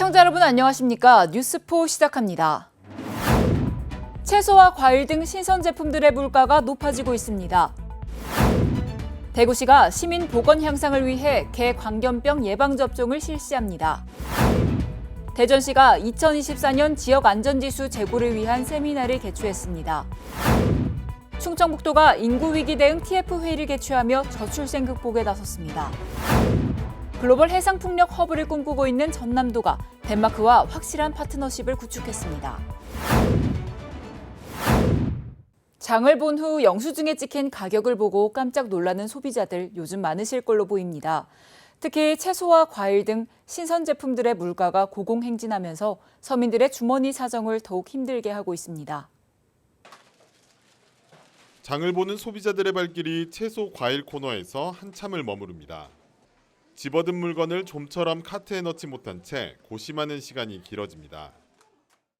시청자 여러분 안녕하십니까? 뉴스포 시작합니다. 채소와 과일 등 신선 제품들의 물가가 높아지고 있습니다. 대구시가 시민 보건 향상을 위해 개광견병 예방접종을 실시합니다. 대전시가 2024년 지역 안전지수 제고를 위한 세미나를 개최했습니다. 충청북도가 인구위기 대응 TF회의를 개최하며 저출생 극복에 나섰습니다. 글로벌 해상풍력 허브를 꿈꾸고 있는 전남도가 덴마크와 확실한 파트너십을 구축했습니다. 장을 본 후 영수증에 찍힌 가격을 보고 깜짝 놀라는 소비자들 요즘 많으실 걸로 보입니다. 특히 채소와 과일 등 신선 제품들의 물가가 고공행진하면서 서민들의 주머니 사정을 더욱 힘들게 하고 있습니다. 장을 보는 소비자들의 발길이 채소 과일 코너에서 한참을 머무릅니다. 집어든 물건을 좀처럼 카트에 넣지 못한 채 고심하는 시간이 길어집니다.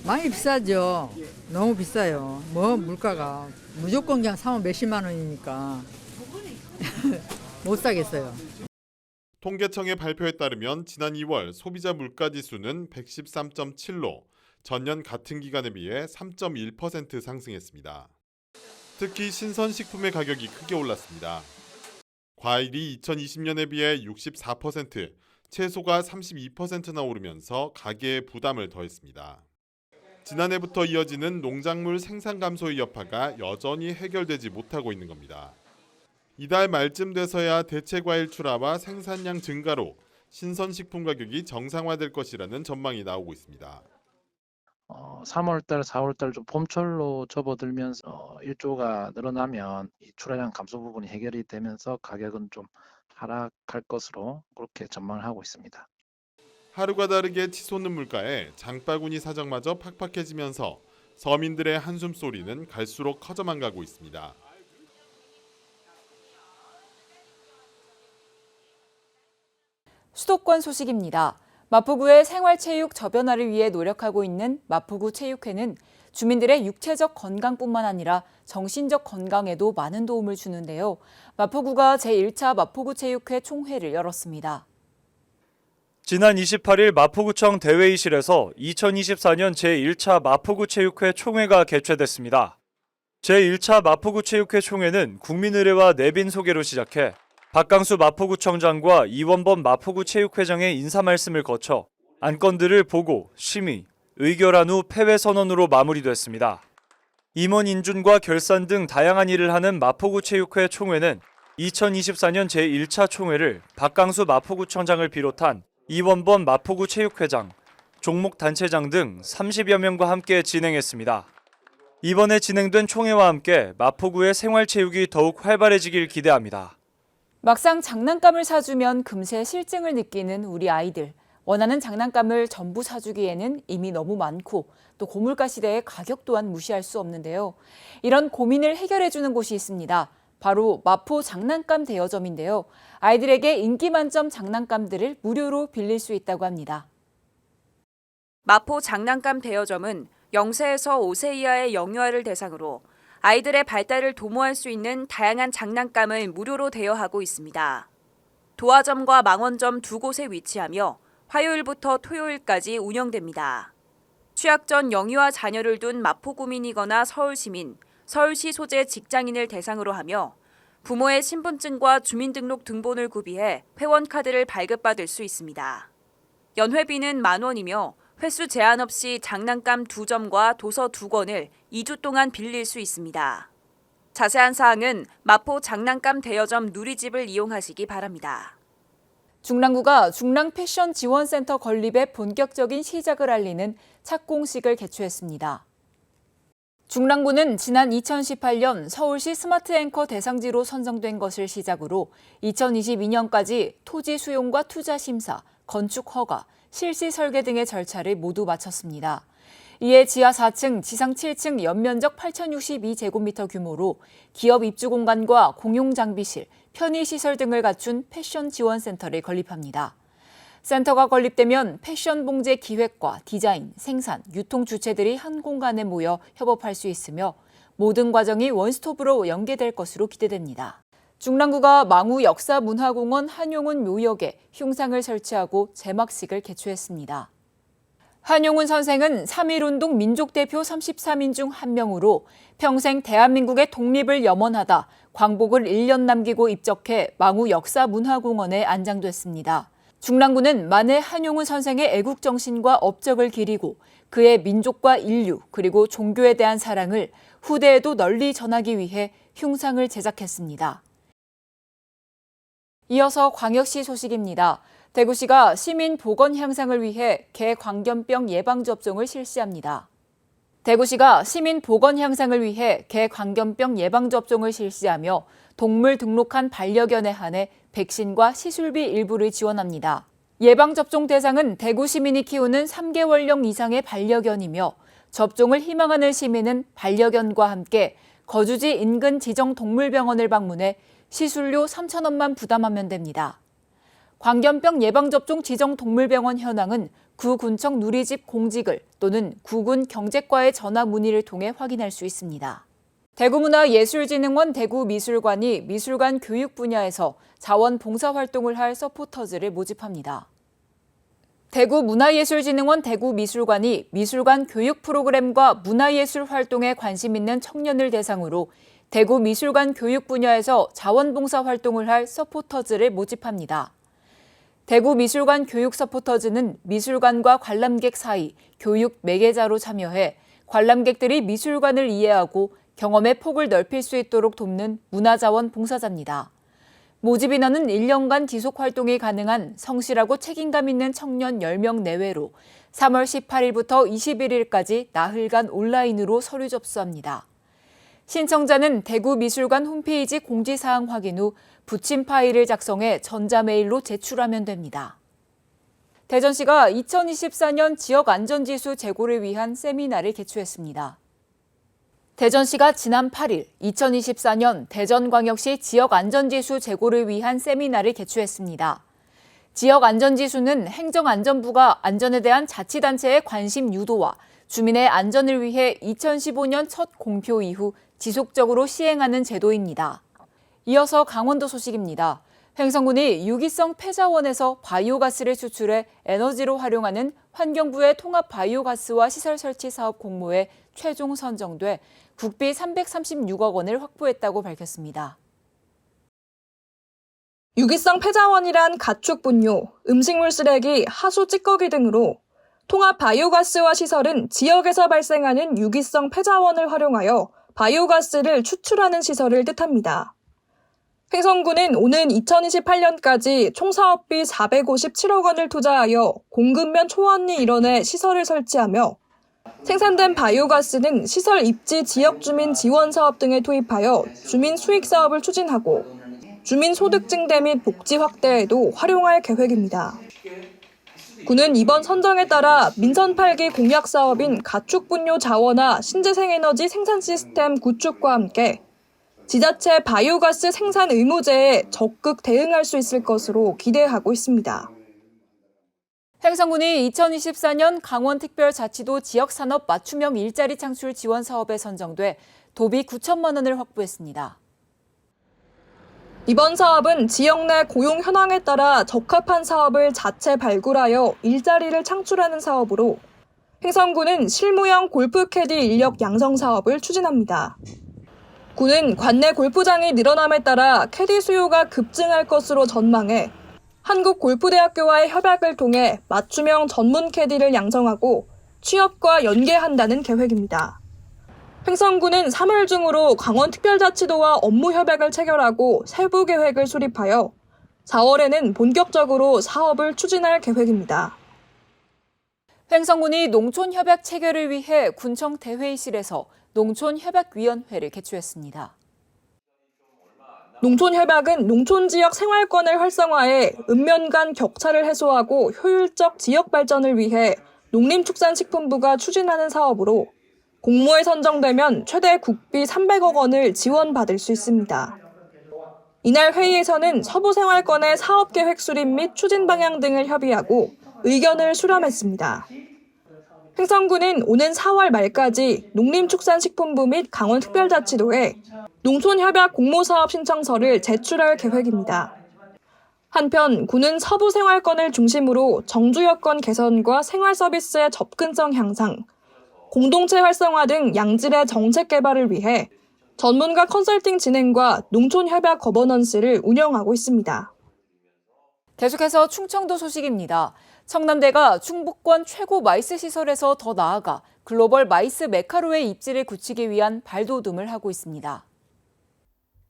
많이 비싸죠. 너무 비싸요. 물가가 무조건 그냥 사면 몇십만 원이니까 못 사겠어요. 통계청의 발표에 따르면 지난 2월 소비자 물가지수는 113.7로 전년 같은 기간에 비해 3.1% 상승했습니다. 특히 신선식품의 가격이 크게 올랐습니다. 과일이 2020년에 비해 64%, 채소가 32%나 오르면서 가계에 부담을 더했습니다. 지난해부터 이어지는 농작물 생산 감소의 여파가 여전히 해결되지 못하고 있는 겁니다. 이달 말쯤 돼서야 대체 과일 출하와 생산량 증가로 신선식품 가격이 정상화될 것이라는 전망이 나오고 있습니다. 3월달, 4월달 좀 봄철로 접어들면서 일조가 늘어나면 이 출하량 감소 부분이 해결이 되면서 가격은 좀 하락할 것으로 그렇게 전망을 하고 있습니다. 하루가 다르게 치솟는 물가에 장바구니 사정마저 팍팍해지면서 서민들의 한숨 소리는 갈수록 커져만 가고 있습니다. 수도권 소식입니다. 마포구의 생활체육 저변화를 위해 노력하고 있는 마포구 체육회는 주민들의 육체적 건강뿐만 아니라 정신적 건강에도 많은 도움을 주는데요. 마포구가 제1차 마포구 체육회 총회를 열었습니다. 지난 28일 마포구청 대회의실에서 2024년 제1차 마포구 체육회 총회가 개최됐습니다. 제1차 마포구 체육회 총회는 국민의례와 내빈 소개로 시작해 박강수 마포구청장과 이원범 마포구 체육회장의 인사 말씀을 거쳐 안건들을 보고 심의, 의결한 후 폐회 선언으로 마무리됐습니다. 임원 인준과 결산 등 다양한 일을 하는 마포구 체육회 총회는 2024년 제1차 총회를 박강수 마포구청장을 비롯한 이원범 마포구 체육회장, 종목 단체장 등 30여 명과 함께 진행했습니다. 이번에 진행된 총회와 함께 마포구의 생활체육이 더욱 활발해지길 기대합니다. 막상 장난감을 사주면 금세 실증을 느끼는 우리 아이들. 원하는 장난감을 전부 사주기에는 이미 너무 많고 또 고물가 시대의 가격 또한 무시할 수 없는데요. 이런 고민을 해결해주는 곳이 있습니다. 바로 마포 장난감 대여점인데요. 아이들에게 인기 만점 장난감들을 무료로 빌릴 수 있다고 합니다. 마포 장난감 대여점은 0세에서 5세 이하의 영유아를 대상으로 아이들의 발달을 도모할 수 있는 다양한 장난감을 무료로 대여하고 있습니다. 도화점과 망원점 두 곳에 위치하며 화요일부터 토요일까지 운영됩니다. 취약 전 영유아 자녀를 둔 마포구민이거나 서울시민, 서울시 소재 직장인을 대상으로 하며 부모의 신분증과 주민등록 등본을 구비해 회원카드를 발급받을 수 있습니다. 연회비는 만원이며 횟수 제한 없이 장난감 2점과 도서 2권을 2주 동안 빌릴 수 있습니다. 자세한 사항은 마포 장난감 대여점 누리집을 이용하시기 바랍니다. 중랑구가 중랑 패션 지원센터 건립의 본격적인 시작을 알리는 착공식을 개최했습니다. 중랑구는 지난 2018년 서울시 스마트 앵커 대상지로 선정된 것을 시작으로 2022년까지 토지 수용과 투자 심사, 건축 허가, 실시 설계 등의 절차를 모두 마쳤습니다. 이에 지하 4층, 지상 7층 연면적 8,062제곱미터 규모로 기업 입주 공간과 공용 장비실, 편의시설 등을 갖춘 패션 지원센터를 건립합니다. 센터가 건립되면 패션 봉제 기획과 디자인, 생산, 유통 주체들이 한 공간에 모여 협업할 수 있으며 모든 과정이 원스톱으로 연계될 것으로 기대됩니다. 중랑구가 망우 역사문화공원 한용운 묘역에 흉상을 설치하고 제막식을 개최했습니다. 한용운 선생은 3.1운동 민족대표 33인 중 한 명으로 평생 대한민국의 독립을 염원하다 광복을 1년 남기고 입적해 망우 역사문화공원에 안장됐습니다. 중랑구는 만해 한용운 선생의 애국정신과 업적을 기리고 그의 민족과 인류 그리고 종교에 대한 사랑을 후대에도 널리 전하기 위해 흉상을 제작했습니다. 이어서 광역시 소식입니다. 대구시가 시민 보건 향상을 위해 개광견병 예방접종을 실시합니다. 대구시가 시민 보건 향상을 위해 개광견병 예방접종을 실시하며 동물 등록한 반려견에 한해 백신과 시술비 일부를 지원합니다. 예방접종 대상은 대구 시민이 키우는 3개월령 이상의 반려견이며 접종을 희망하는 시민은 반려견과 함께 거주지 인근 지정동물병원을 방문해 시술료 3,000원만 부담하면 됩니다. 광견병 예방접종 지정동물병원 현황은 구군청 누리집 공지글 또는 구군 경제과의 전화 문의를 통해 확인할 수 있습니다. 대구문화예술진흥원 대구미술관이 미술관 교육 분야에서 자원봉사활동을 할 서포터즈를 모집합니다. 대구문화예술진흥원 대구미술관이 미술관 교육 프로그램과 문화예술 활동에 관심 있는 청년을 대상으로 대구미술관 교육 분야에서 자원봉사활동을 할 서포터즈를 모집합니다. 대구미술관 교육 서포터즈는 미술관과 관람객 사이 교육 매개자로 참여해 관람객들이 미술관을 이해하고 경험의 폭을 넓힐 수 있도록 돕는 문화자원 봉사자입니다. 모집 인원은 1년간 지속 활동이 가능한 성실하고 책임감 있는 청년 10명 내외로 3월 18일부터 21일까지 나흘간 온라인으로 서류 접수합니다. 신청자는 대구미술관 홈페이지 공지사항 확인 후 붙임 파일을 작성해 전자메일로 제출하면 됩니다. 대전시가 2024년 지역안전지수 제고를 위한 세미나를 개최했습니다. 대전시가 지난 8일 2024년 대전광역시 지역안전지수 제고를 위한 세미나를 개최했습니다. 지역안전지수는 행정안전부가 안전에 대한 자치단체의 관심 유도와 주민의 안전을 위해 2015년 첫 공표 이후 지속적으로 시행하는 제도입니다. 이어서 강원도 소식입니다. 횡성군이 유기성 폐자원에서 바이오가스를 추출해 에너지로 활용하는 환경부의 통합 바이오가스화 시설 설치 사업 공모에 최종 선정돼 국비 336억 원을 확보했다고 밝혔습니다. 유기성 폐자원이란 가축 분뇨, 음식물 쓰레기, 하수 찌꺼기 등으로 통합 바이오가스화 시설은 지역에서 발생하는 유기성 폐자원을 활용하여 바이오가스를 추출하는 시설을 뜻합니다. 횡성군은 오는 2028년까지 총 사업비 457억 원을 투자하여 공급면 초안이 이뤄내 시설을 설치하며 생산된 바이오가스는 시설 입지 지역 주민 지원 사업 등에 투입하여 주민 수익 사업을 추진하고 주민 소득 증대 및 복지 확대에도 활용할 계획입니다. 군은 이번 선정에 따라 민선 8기 공약 사업인 가축 분뇨 자원화 신재생에너지 생산 시스템 구축과 함께 지자체 바이오가스 생산 의무제에 적극 대응할 수 있을 것으로 기대하고 있습니다. 횡성군이 2024년 강원특별자치도 지역산업 맞춤형 일자리 창출 지원 사업에 선정돼 도비 9천만 원을 확보했습니다. 이번 사업은 지역 내 고용 현황에 따라 적합한 사업을 자체 발굴하여 일자리를 창출하는 사업으로 횡성군은 실무형 골프 캐디 인력 양성 사업을 추진합니다. 군은 관내 골프장이 늘어남에 따라 캐디 수요가 급증할 것으로 전망해 한국골프대학교와의 협약을 통해 맞춤형 전문 캐디를 양성하고 취업과 연계한다는 계획입니다. 횡성군은 3월 중으로 강원특별자치도와 업무 협약을 체결하고 세부 계획을 수립하여 4월에는 본격적으로 사업을 추진할 계획입니다. 횡성군이 농촌협약 체결을 위해 군청 대회의실에서 농촌협약위원회를 개최했습니다. 농촌협약은 농촌지역 생활권을 활성화해 읍면 간 격차를 해소하고 효율적 지역 발전을 위해 농림축산식품부가 추진하는 사업으로 공모에 선정되면 최대 국비 300억 원을 지원받을 수 있습니다. 이날 회의에서는 서부생활권의 사업계획 수립 및 추진 방향 등을 협의하고 의견을 수렴했습니다. 횡성군은 오는 4월 말까지 농림축산식품부 및 강원특별자치도에 농촌협약 공모사업 신청서를 제출할 계획입니다. 한편 군은 서부 생활권을 중심으로 정주 여건 개선과 생활 서비스의 접근성 향상, 공동체 활성화 등 양질의 정책 개발을 위해 전문가 컨설팅 진행과 농촌 협약 거버넌스를 운영하고 있습니다. 계속해서 충청도 소식입니다. 청남대가 충북권 최고 마이스 시설에서 더 나아가 글로벌 마이스 메카로의 입지를 굳히기 위한 발돋움을 하고 있습니다.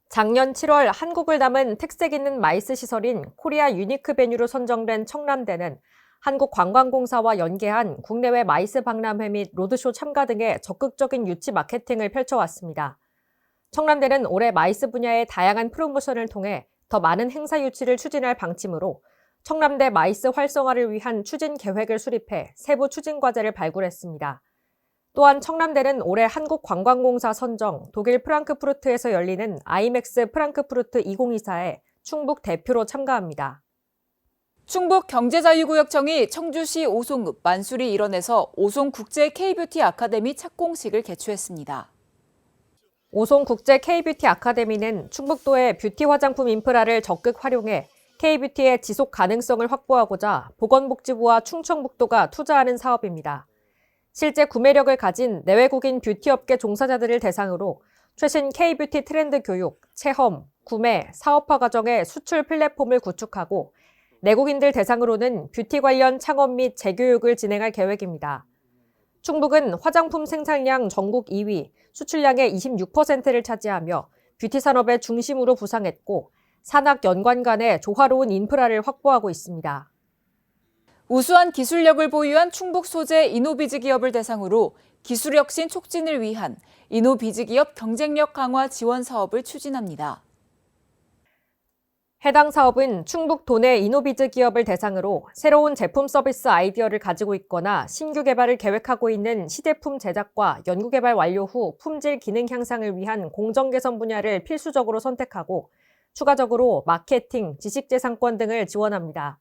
작년 7월 한국을 담은 특색 있는 마이스 시설인 코리아 유니크 베뉴로 선정된 청남대는 한국관광공사와 연계한 국내외 마이스 박람회 및 로드쇼 참가 등의 적극적인 유치 마케팅을 펼쳐왔습니다. 청남대는 올해 마이스 분야의 다양한 프로모션을 통해 더 많은 행사 유치를 추진할 방침으로 청남대 마이스 활성화를 위한 추진 계획을 수립해 세부 추진 과제를 발굴했습니다. 또한 청남대는 올해 한국관광공사 선정 독일 프랑크푸르트에서 열리는 아이맥스 프랑크푸르트 2024에 충북 대표로 참가합니다. 충북경제자유구역청이 청주시 오송읍 만수리 일원에서 오송국제 K뷰티 아카데미 착공식을 개최했습니다. 오송국제 K뷰티 아카데미는 충북도의 뷰티 화장품 인프라를 적극 활용해 K뷰티의 지속 가능성을 확보하고자 보건복지부와 충청북도가 투자하는 사업입니다. 실제 구매력을 가진 내외국인 뷰티업계 종사자들을 대상으로 최신 K뷰티 트렌드 교육, 체험, 구매, 사업화 과정의 수출 플랫폼을 구축하고 내국인들 대상으로는 뷰티 관련 창업 및 재교육을 진행할 계획입니다. 충북은 화장품 생산량 전국 2위, 수출량의 26%를 차지하며 뷰티 산업의 중심으로 부상했고 산학 연관 간의 조화로운 인프라를 확보하고 있습니다. 우수한 기술력을 보유한 충북 소재 이노비즈 기업을 대상으로 기술 혁신 촉진을 위한 이노비즈 기업 경쟁력 강화 지원 사업을 추진합니다. 해당 사업은 충북 도내 이노비즈 기업을 대상으로 새로운 제품 서비스 아이디어를 가지고 있거나 신규 개발을 계획하고 있는 시제품 제작과 연구개발 완료 후 품질 기능 향상을 위한 공정 개선 분야를 필수적으로 선택하고 추가적으로 마케팅, 지식재산권 등을 지원합니다.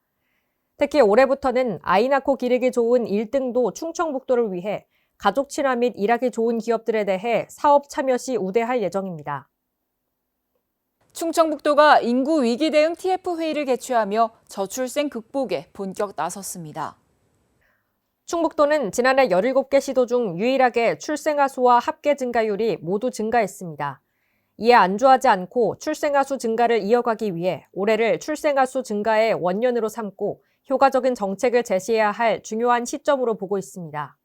특히 올해부터는 아이 낳고 기르기 좋은 1등도 충청북도를 위해 가족 친화 및 일하기 좋은 기업들에 대해 사업 참여 시 우대할 예정입니다. 충청북도가 인구 위기 대응 TF 회의를 개최하며 저출생 극복에 본격 나섰습니다. 충북도는 지난해 17개 시도 중 유일하게 출생아 수와 합계 증가율이 모두 증가했습니다. 이에 안주하지 않고 출생아 수 증가를 이어가기 위해 올해를 출생아 수 증가의 원년으로 삼고 효과적인 정책을 제시해야 할 중요한 시점으로 보고 있습니다.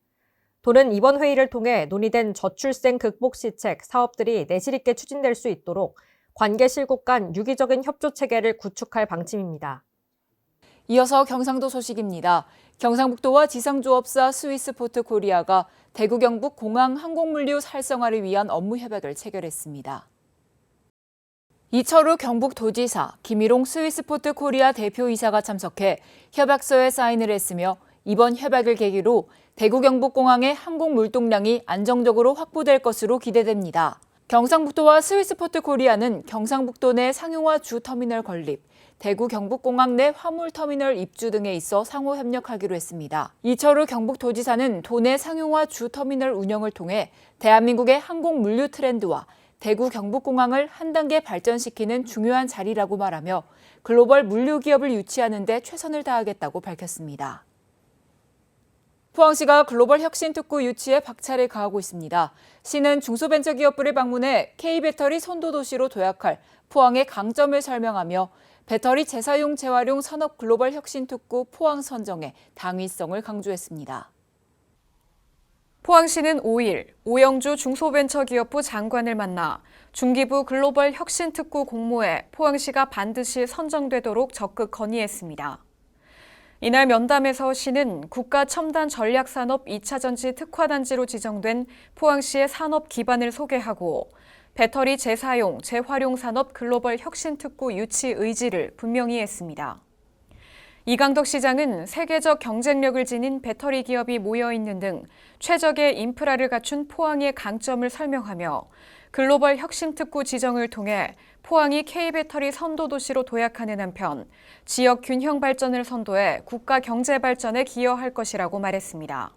도는 이번 회의를 통해 논의된 저출생 극복 시책 사업들이 내실 있게 추진될 수 있도록 관계 실국 간 유기적인 협조 체계를 구축할 방침입니다. 이어서 경상도 소식입니다. 경상북도와 지상조업사 스위스포트 코리아가 대구 경북 공항 항공물류 활성화를 위한 업무 협약을 체결했습니다. 이철우 경북도지사, 김일홍 스위스포트 코리아 대표이사가 참석해 협약서에 사인을 했으며 이번 협약을 계기로 대구 경북공항의 항공 물동량이 안정적으로 확보될 것으로 기대됩니다. 경상북도와 스위스포트 코리아는 경상북도 내 상용화 주 터미널 건립, 대구 경북공항 내 화물터미널 입주 등에 있어 상호 협력하기로 했습니다. 이철우 경북도지사는 도내 상용화 주 터미널 운영을 통해 대한민국의 항공 물류 트렌드와 대구 경북공항을 한 단계 발전시키는 중요한 자리라고 말하며 글로벌 물류 기업을 유치하는 데 최선을 다하겠다고 밝혔습니다. 포항시가 글로벌 혁신특구 유치에 박차를 가하고 있습니다. 시는 중소벤처기업부를 방문해 K배터리 선도도시로 도약할 포항의 강점을 설명하며 배터리 재사용 재활용 산업 글로벌 혁신특구 포항 선정의 당위성을 강조했습니다. 포항시는 5일 오영주 중소벤처기업부 장관을 만나 중기부 글로벌 혁신특구 공모에 포항시가 반드시 선정되도록 적극 건의했습니다. 이날 면담에서 시는 국가 첨단 전략산업 2차전지 특화단지로 지정된 포항시의 산업 기반을 소개하고 배터리 재사용, 재활용 산업 글로벌 혁신특구 유치 의지를 분명히 했습니다. 이강덕 시장은 세계적 경쟁력을 지닌 배터리 기업이 모여있는 등 최적의 인프라를 갖춘 포항의 강점을 설명하며 글로벌 혁신특구 지정을 통해 포항이 K배터리 선도도시로 도약하는 한편 지역 균형 발전을 선도해 국가 경제 발전에 기여할 것이라고 말했습니다.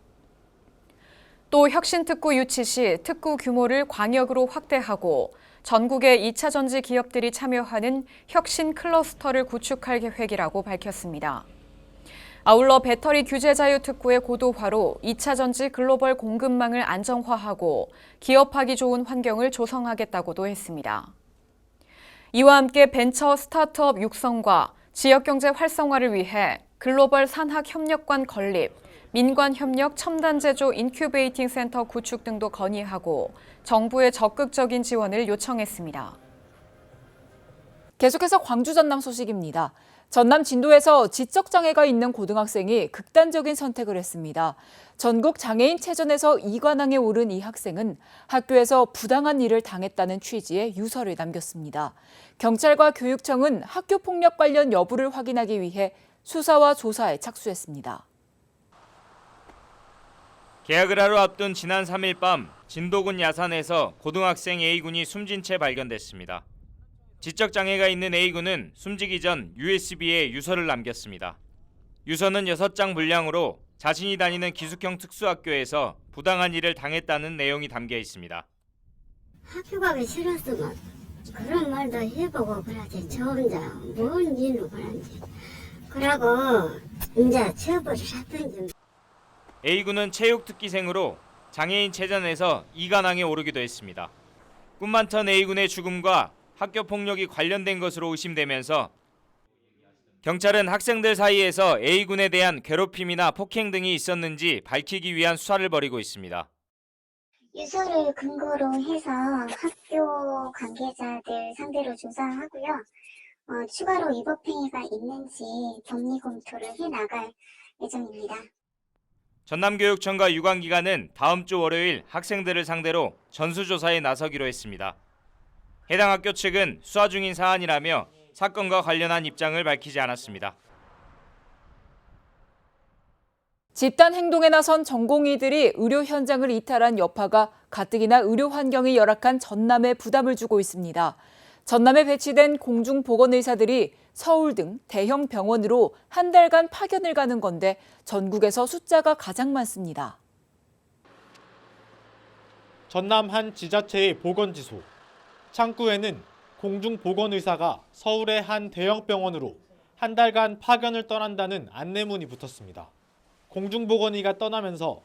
또 혁신특구 유치 시 특구 규모를 광역으로 확대하고 전국의 2차 전지 기업들이 참여하는 혁신 클러스터를 구축할 계획이라고 밝혔습니다. 아울러 배터리 규제 자유 특구의 고도화로 2차 전지 글로벌 공급망을 안정화하고 기업하기 좋은 환경을 조성하겠다고도 했습니다. 이와 함께 벤처 스타트업 육성과 지역경제 활성화를 위해 글로벌 산학협력관 건립, 민관협력 첨단제조 인큐베이팅 센터 구축 등도 건의하고 정부의 적극적인 지원을 요청했습니다. 계속해서 광주 전남 소식입니다. 전남 진도에서 지적장애가 있는 고등학생이 극단적인 선택을 했습니다. 전국 장애인 체전에서 2관왕에 오른 이 학생은 학교에서 부당한 일을 당했다는 취지의 유서를 남겼습니다. 경찰과 교육청은 학교 폭력 관련 여부를 확인하기 위해 수사와 조사에 착수했습니다. 개학을 하루 앞둔 지난 3일 밤 진도군 야산에서 고등학생 A군이 숨진 채 발견됐습니다. 지적장애가 있는 A군은 숨지기 전 USB에 유서를 남겼습니다. 유서는 6장 분량으로 자신이 다니는 기숙형 특수학교에서 부당한 일을 당했다는 내용이 담겨 있습니다. 학교 가기 싫었으면 그런 말도 해보고 그러지. 저 혼자 뭔 일로 그런지. 그러고 이제 취업을 하든지. A군은 체육특기생으로 장애인 체전에서 2관왕에 오르기도 했습니다. 꿈 많던 A군의 죽음과 학교 폭력이 관련된 것으로 의심되면서 경찰은 학생들 사이에서 A군에 대한 괴롭힘이나 폭행 등이 있었는지 밝히기 위한 수사를 벌이고 있습니다. 유서를 근거로 해서 학교 관계자들 상대로 조사하고요. 추가로 위법행위가 있는지 법리 검토를 해나갈 예정입니다. 전남교육청과 유관기관은 다음 주 월요일 학생들을 상대로 전수조사에 나서기로 했습니다. 해당 학교 측은 수사 중인 사안이라며 사건과 관련한 입장을 밝히지 않았습니다. 집단 행동에 나선 전공의들이 의료 현장을 이탈한 여파가 가뜩이나 의료 환경이 열악한 전남에 부담을 주고 있습니다. 전남에 배치된 공중보건의사들이 서울 등 대형 병원으로 한 달간 파견을 가는 건데 전국에서 숫자가 가장 많습니다. 전남 한 지자체의 보건지소. 창구에는 공중보건의사가 서울의 한 대형 병원으로 한 달간 파견을 떠난다는 안내문이 붙었습니다. 공중보건의가 떠나면서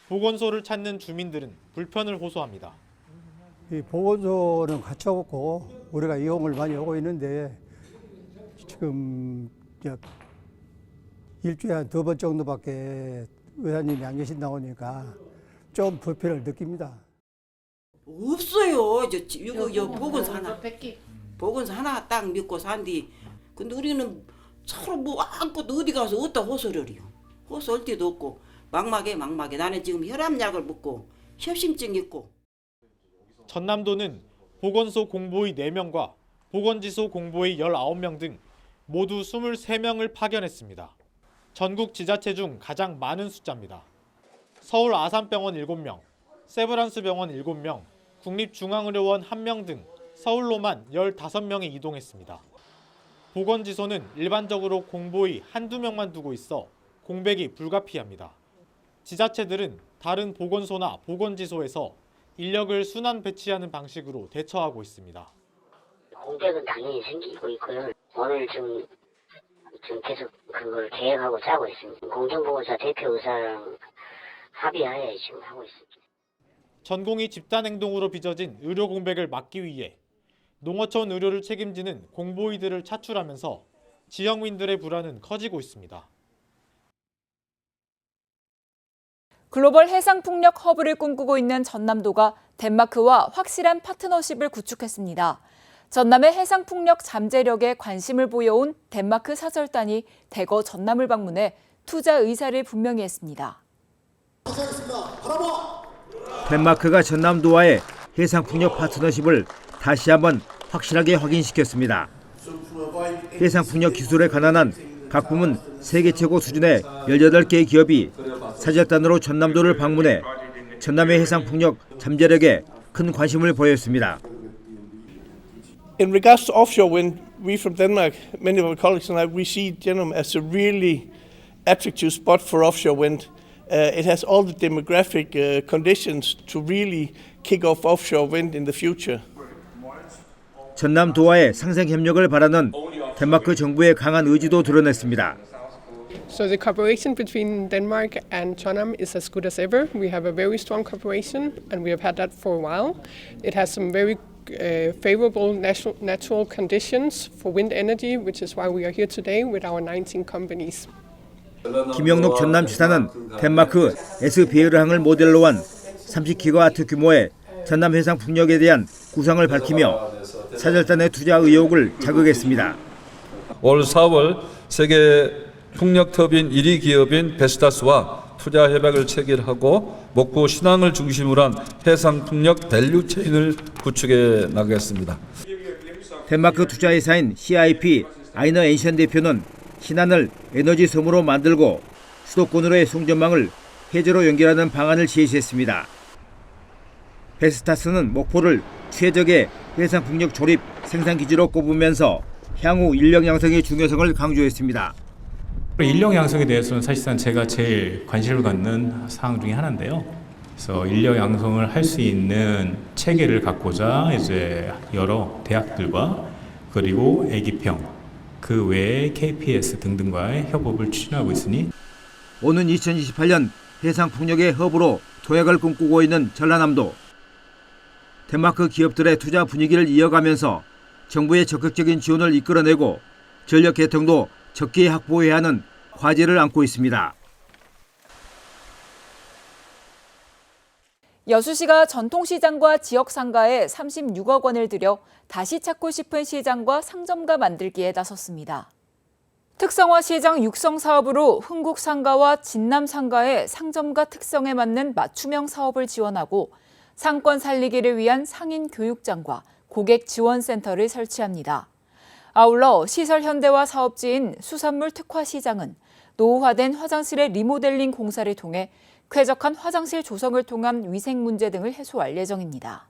보건소를 찾는 주민들은 불편을 호소합니다. 이 보건소는 갖춰놓고 우리가 이용을 많이 하고 있는데 지금 일주일에 한 2번 정도밖에 의사님이 안 계신다고 하니까 좀 불편을 느낍니다. 없어요. 이거 보건소 하나 딱 믿고 산디. 근데 우리는 서로 뭐 아무것도 어디 가서 어디다 호소를 해요. 호소할 데도 없고 막막해. 나는 지금 혈압약을 먹고 협심증 있고. 전남도는 보건소 공보의 4명과 보건지소 공보의 19명 등 모두 23명을 파견했습니다. 전국 지자체 중 가장 많은 숫자입니다. 서울 아산병원 7명, 세브란스병원 7명, 국립중앙의료원 1명 등 서울로만 15명이 이동했습니다. 보건지소는 일반적으로 공보의 한두 명만 두고 있어 공백이 불가피합니다. 지자체들은 다른 보건소나 보건지소에서 인력을 순환 배치하는 방식으로 대처하고 있습니다. 공백은 당연히 생기고 있고요. 오늘 지금 계속 그걸 계획하고 짜고 있습니다. 공중보건사 대표의사랑 합의하에 지금 하고 있습니다. 전공의 집단행동으로 빚어진 의료 공백을 막기 위해 농어촌 의료를 책임지는 공보의들을 차출하면서 지역민들의 불안은 커지고 있습니다. 글로벌 해상풍력 허브를 꿈꾸고 있는 전남도가 덴마크와 확실한 파트너십을 구축했습니다. 전남의 해상풍력 잠재력에 관심을 보여온 덴마크 사설단이 대거 전남을 방문해 투자 의사를 분명히 했습니다. 덴마크가 전남도와의 해상풍력 파트너십을 다시 한번 확실하게 확인시켰습니다. 해상풍력 기술에 관한한 각 부문 세계 최고 수준의 18개의 기업이 사절단으로 전남도를 방문해 전남의 해상풍력 잠재력에 큰 관심을 보였습니다. In regards to offshore wind, we from Denmark, many of our colleagues and I, we see Denham as a really attractive spot for offshore wind. It has all the demographic conditions to really kick off offshore wind in the future. 전남도와의 상생 협력을 바라는 덴마크 정부의 강한 의지도 드러냈습니다. So the cooperation between Denmark and Trondheim is as good as ever. We have a very strong cooperation, and we have had that for a while. It has some very favorable natural conditions for wind energy, which is why we are here today with our 19 companies. 김영록 전남지사는 덴마크 에스비에르항을 모델로 한 30기가와트 규모의 전남 해상 풍력에 대한 구상을 밝히며 사절단의 투자 의혹을 자극했습니다. 올 4월 세계 풍력 터빈 1위 기업인 베스타스와 투자 협약을 체결하고 목포 신항을 중심으로 한 해상 풍력 밸류 체인을 구축해 나가겠습니다. 덴마크 투자회사인 CIP 아이너 엔션 대표는 신안을 에너지 섬으로 만들고 수도권으로의 송전망을 해저로 연결하는 방안을 제시했습니다. 베스타스는 목포를 최적의 해상 풍력 조립 생산 기지로 꼽으면서 향후 인력 양성의 중요성을 강조했습니다. 인력 양성에 대해서는 사실상 제가 제일 관심을 갖는 사항 중에 하나인데요. 그래서 인력 양성을 할 수 있는 체계를 갖고자 이제 여러 대학들과 그리고 애기평 그 외에 KPS 등등과의 협업을 추진하고 있으니 오는 2028년 해상 풍력의 허브로 도약을 꿈꾸고 있는 전라남도. 덴마크 기업들의 투자 분위기를 이어가면서 정부의 적극적인 지원을 이끌어내고 전력 개통도 적기에 확보해야 하는 과제를 안고 있습니다. 여수시가 전통시장과 지역상가에 36억 원을 들여 다시 찾고 싶은 시장과 상점가 만들기에 나섰습니다. 특성화 시장 육성 사업으로 흥국상가와 진남상가의 상점가 특성에 맞는 맞춤형 사업을 지원하고 상권 살리기를 위한 상인 교육장과 고객 지원센터를 설치합니다. 아울러 시설 현대화 사업지인 수산물 특화 시장은 노후화된 화장실의 리모델링 공사를 통해 쾌적한 화장실 조성을 통한 위생 문제 등을 해소할 예정입니다.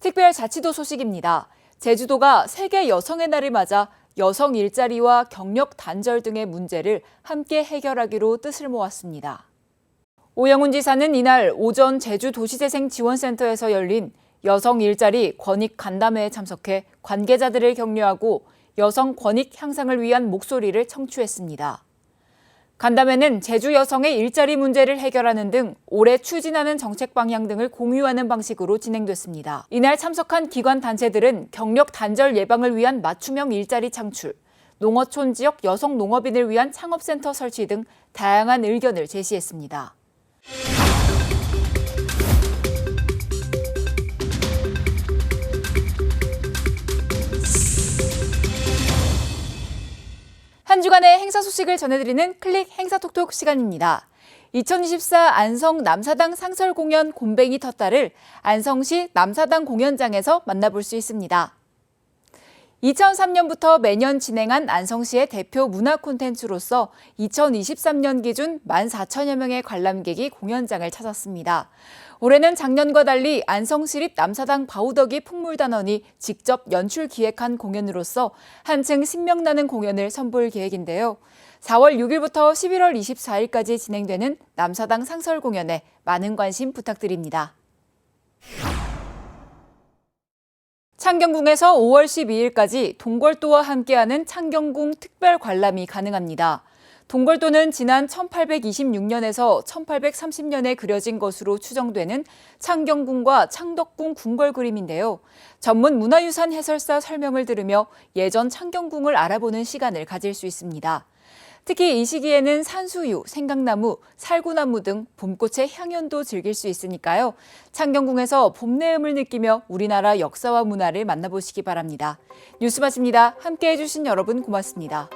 특별자치도 소식입니다. 제주도가 세계 여성의 날을 맞아 여성 일자리와 경력 단절 등의 문제를 함께 해결하기로 뜻을 모았습니다. 오영훈 지사는 이날 오전 제주도시재생지원센터에서 열린 여성 일자리 권익 간담회에 참석해 관계자들을 격려하고 여성 권익 향상을 위한 목소리를 청취했습니다. 간담회는 제주 여성의 일자리 문제를 해결하는 등 올해 추진하는 정책 방향 등을 공유하는 방식으로 진행됐습니다. 이날 참석한 기관 단체들은 경력 단절 예방을 위한 맞춤형 일자리 창출, 농어촌 지역 여성 농업인을 위한 창업센터 설치 등 다양한 의견을 제시했습니다. 한 주간의 행사 소식을 전해드리는 클릭 행사톡톡 시간입니다. 2024 안성 남사당 상설 공연 곰뱅이 텄다를 안성시 남사당 공연장에서 만나볼 수 있습니다. 2003년부터 매년 진행한 안성시의 대표 문화 콘텐츠로서 2023년 기준 14,000여 명의 관람객이 공연장을 찾았습니다. 올해는 작년과 달리 안성시립 남사당 바우더기 풍물단원이 직접 연출 기획한 공연으로서 한층 신명나는 공연을 선보일 계획인데요. 4월 6일부터 11월 24일까지 진행되는 남사당 상설 공연에 많은 관심 부탁드립니다. 창경궁에서 5월 12일까지 동궐도와 함께하는 창경궁 특별 관람이 가능합니다. 동궐도는 지난 1826년에서 1830년에 그려진 것으로 추정되는 창경궁과 창덕궁 궁궐 그림인데요. 전문 문화유산 해설사 설명을 들으며 예전 창경궁을 알아보는 시간을 가질 수 있습니다. 특히 이 시기에는 산수유, 생강나무, 살구나무 등 봄꽃의 향연도 즐길 수 있으니까요. 창경궁에서 봄 내음을 느끼며 우리나라 역사와 문화를 만나보시기 바랍니다. 뉴스 마칩니다. 함께해 주신 여러분 고맙습니다.